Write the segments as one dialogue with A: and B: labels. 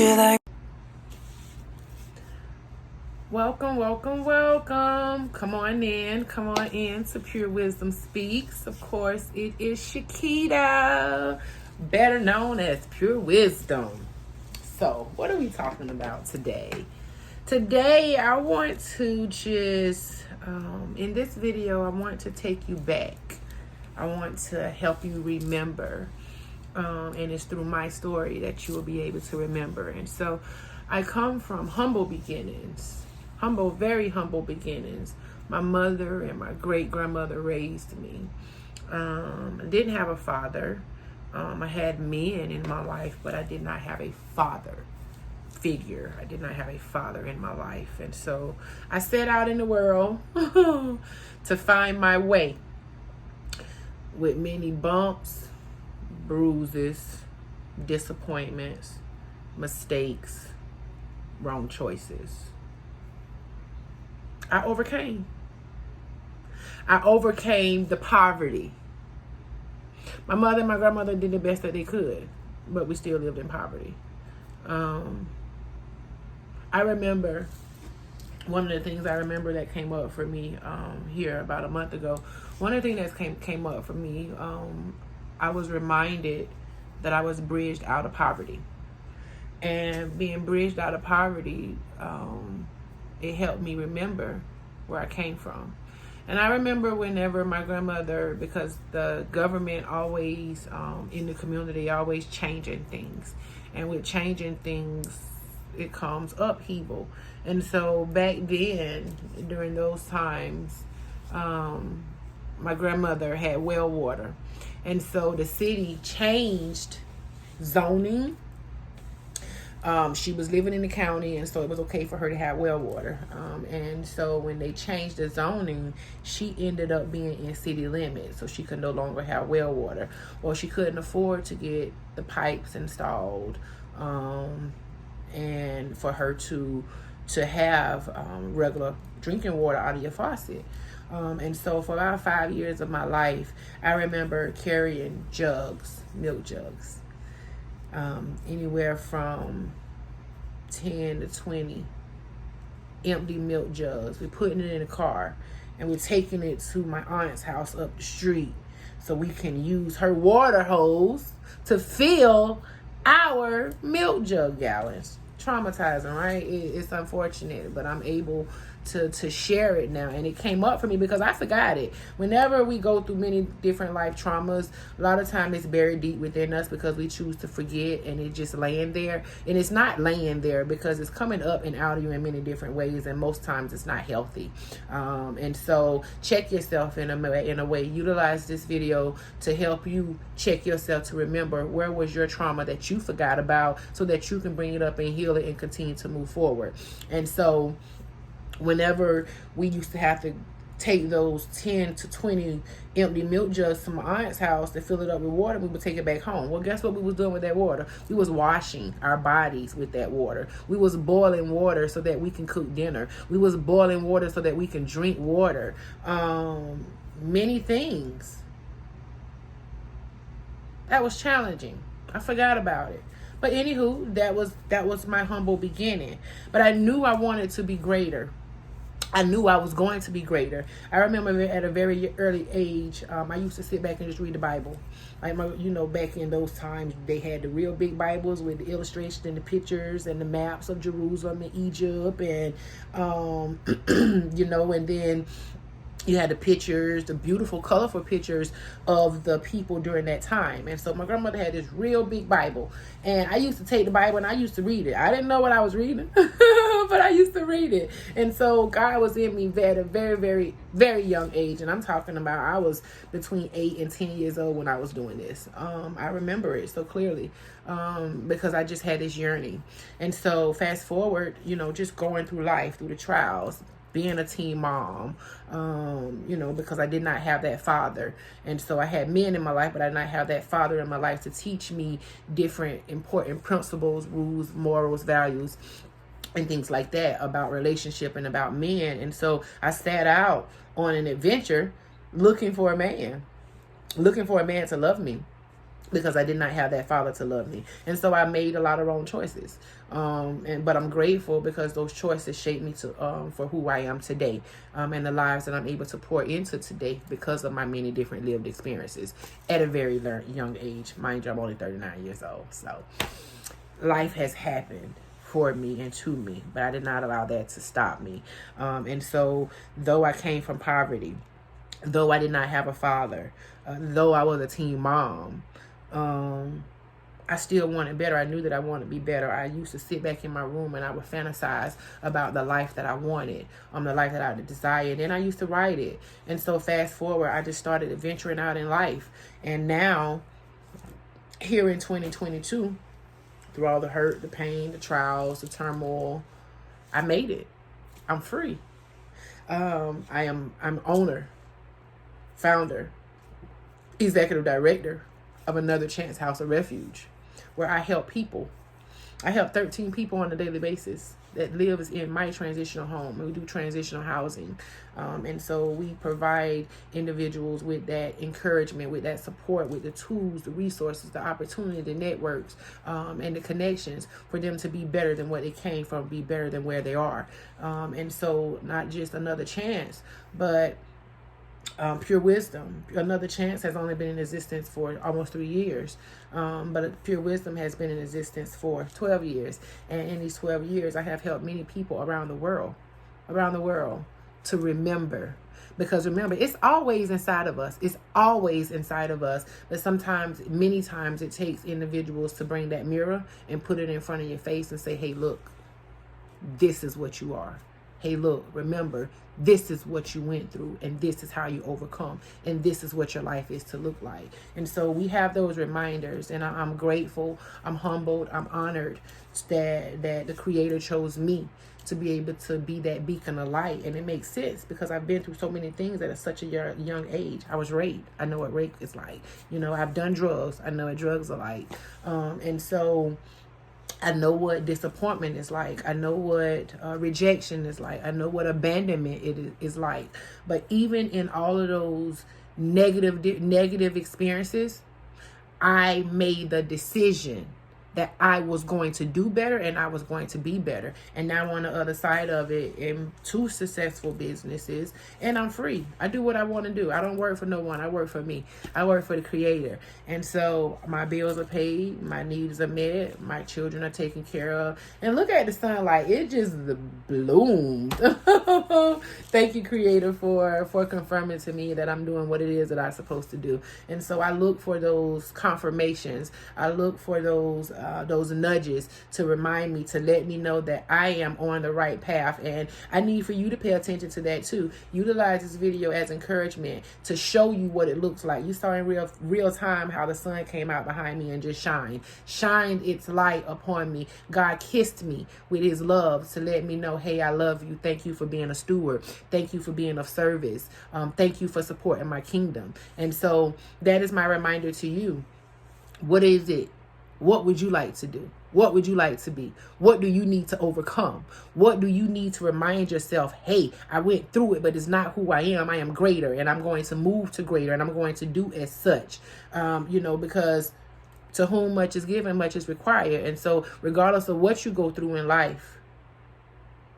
A: feel like
B: Welcome. Come on in to Pure Wisdom Speaks. Of course, it is Shakita, better known as Pure Wisdom. So, what are we talking about today? Today, I want to just, in this video, I want to take you back. I want to help you remember. And it's through my story that you will be able to remember. And so, I come from humble beginnings. Very humble beginnings. My mother and my great-grandmother raised me. I didn't have a father. I had men in my life, but I did not have a father figure. I did not have a father in my life. And so I set out in the world to find my way with many bumps, bruises, disappointments, mistakes, wrong choices. I overcame the poverty. My mother and my grandmother did the best that they could, but we still lived in poverty. I remember one of the things that came up for me here about a month ago. One of the things that came up for me, I was reminded that I was bridged out of poverty. And being bridged out of poverty, it helped me remember where I came from. And I remember whenever my grandmother, because the government always, in the community, always changing things. And with changing things, it comes upheaval. And so back then, during those times, my grandmother had well water. And so the city changed zoning. She was living in the county, and so it was okay for her to have well water. And so when they changed the zoning, she ended up being in city limits, so she could no longer have well water. Well, she couldn't afford to get the pipes installed, and for her to have regular drinking water out of your faucet. And so for about 5 years of my life, I remember carrying milk jugs. Anywhere from 10 to 20 empty milk jugs. We're putting it in a car and we're taking it to my aunt's house up the street so we can use her water hose to fill our milk jug gallons. Traumatizing, right? It's unfortunate, but I'm able to share it now. And it came up for me because I forgot it. Whenever we go through many different life traumas, a lot of time it's buried deep within us because we choose to forget, and it just laying there. And it's not laying there because it's coming up and out of you in many different ways, and most times it's not healthy. And so check yourself in a way. Utilize this video to help you check yourself, to remember where was your trauma that you forgot about, so that you can bring it up and heal it and continue to move forward. And so whenever we used to have to take those 10 to 20 empty milk jugs to my aunt's house to fill it up with water, we would take it back home. Well, guess what we was doing with that water? We was washing our bodies with that water. We was boiling water so that we can cook dinner. We was boiling water so that we can drink water. Many things. That was challenging. I forgot about it. But anywho, that was my humble beginning. But I knew I wanted to be greater. I knew I was going to be greater. I remember at a very early age, I used to sit back and just read the Bible. Back in those times, they had the real big Bibles with the illustrations and the pictures and the maps of Jerusalem and Egypt, and and then you had the pictures, the beautiful, colorful pictures of the people during that time. And so my grandmother had this real big Bible. And I used to take the Bible and I used to read it. I didn't know what I was reading, but I used to read it. And so God was in me at a very, very, very young age. And I'm talking about I was between 8 and 10 years old when I was doing this. I remember it so clearly because I just had this yearning. And so fast forward, just going through life, through the trials, being a teen mom, because I did not have that father. And so I had men in my life, but I did not have that father in my life to teach me different important principles, rules, morals, values, and things like that about relationship and about men. And so I set out on an adventure looking for a man to love me. because I did not have that father to love me. And so I made a lot of wrong choices. But I'm grateful because those choices shaped me to for who I am today, and the lives that I'm able to pour into today because of my many different lived experiences at a very young age. Mind you, I'm only 39 years old. So life has happened for me and to me, but I did not allow that to stop me. And so though I came from poverty, though I did not have a father, though I was a teen mom, I still wanted better. I knew that I wanted to be better. I used to sit back in my room and I would fantasize about the life that I wanted, the life that I desired. And I used to write it. And so fast forward, I just started venturing out in life. And now, here in 2022, through all the hurt, the pain, the trials, the turmoil, I made it. I'm free. I'm owner, founder, executive director of Another Chance House of Refuge, where I help people. I help 13 people on a daily basis that lives in my transitional home. And we do transitional housing. And so we provide individuals with that encouragement, with that support, with the tools, the resources, the opportunity, the networks, and the connections for them to be better than what they came from, be better than where they are. And so not just Another Chance, but Pure Wisdom. Another Chance has only been in existence for almost 3 years, but Pure Wisdom has been in existence for 12 years. And in these 12 years, I have helped many people around the world to remember. Because remember, it's always inside of us. It's always inside of us. But sometimes, many times, it takes individuals to bring that mirror and put it in front of your face and say, hey, look, this is what you are. Hey, look, remember, this is what you went through, and this is how you overcome, and this is what your life is to look like. And so we have those reminders, and I'm grateful, I'm humbled, I'm honored that the Creator chose me to be able to be that beacon of light. And it makes sense because I've been through so many things at such a young age. I was raped. I know what rape is like. I've done drugs. I know what drugs are like. And so I know what disappointment is like. I know what rejection is like. I know what abandonment is like. But even in all of those negative experiences, I made the decision that I was going to do better and I was going to be better. And now on the other side of it, in 2 successful businesses, and I'm free. I do what I want to do. I don't work for no one. I work for me. I work for the Creator. And so my bills are paid, my needs are met, my children are taken care of. And look at the sunlight. It just bloomed. Thank you, Creator, for confirming to me that I'm doing what it is that I'm supposed to do. And so I look for those confirmations. I look for those nudges to remind me, to let me know that I am on the right path. And I need for you to pay attention to that too. Utilize this video as encouragement to show you what it looks like. You saw in real time how the sun came out behind me and just shined its light upon me. God kissed me with his love to let me know, hey, I love you. Thank you for being a steward. Thank you for being of service. Thank you for supporting my kingdom. And so that is my reminder to you. What is it? What would you like to do? What would you like to be? What do you need to overcome? What do you need to remind yourself, hey, I went through it, but it's not who I am. I am greater, and I'm going to move to greater, and I'm going to do as such. Because to whom much is given, much is required. And so regardless of what you go through in life,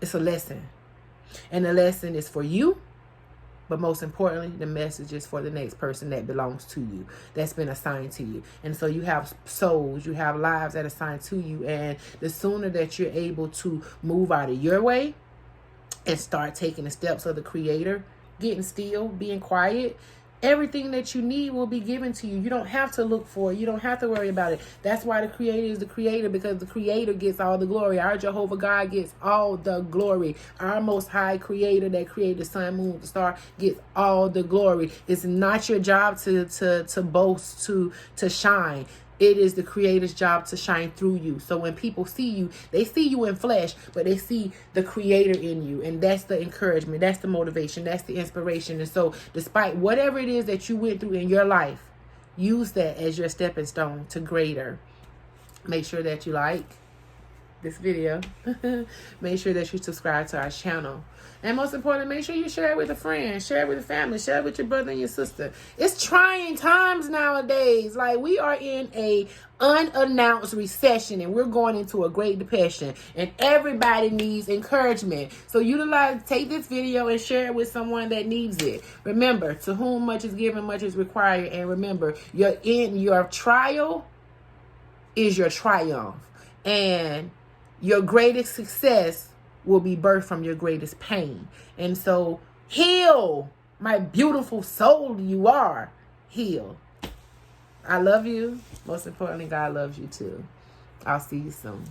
B: it's a lesson. And the lesson is for you. But most importantly, the message is for the next person that belongs to you, that's been assigned to you. And so you have souls, you have lives that are assigned to you. And the sooner that you're able to move out of your way and start taking the steps of the Creator, getting still, being quiet, everything that you need will be given to you. You don't have to look for it. You don't have to worry about it. That's why the Creator is the Creator, because the Creator gets all the glory. Our Jehovah God gets all the glory. Our Most High Creator that created the sun, moon, the star gets all the glory. It's not your job to boast, to shine. It is the Creator's job to shine through you. So when people see you, they see you in flesh, but they see the Creator in you. And that's the encouragement. That's the motivation. That's the inspiration. And so despite whatever it is that you went through in your life, use that as your stepping stone to greater. Make sure that you like, this video, make sure that you subscribe to our channel. And most importantly, make sure you share it with a friend, share it with a family, share it with your brother and your sister. It's trying times nowadays. Like, we are in a unannounced recession and we're going into a Great Depression, and everybody needs encouragement. So take this video and share it with someone that needs it. Remember, to whom much is given, much is required. And remember, your trial is your triumph, and your greatest success will be birthed from your greatest pain. And so heal, my beautiful soul you are. Heal. I love you. Most importantly, God loves you too. I'll see you soon.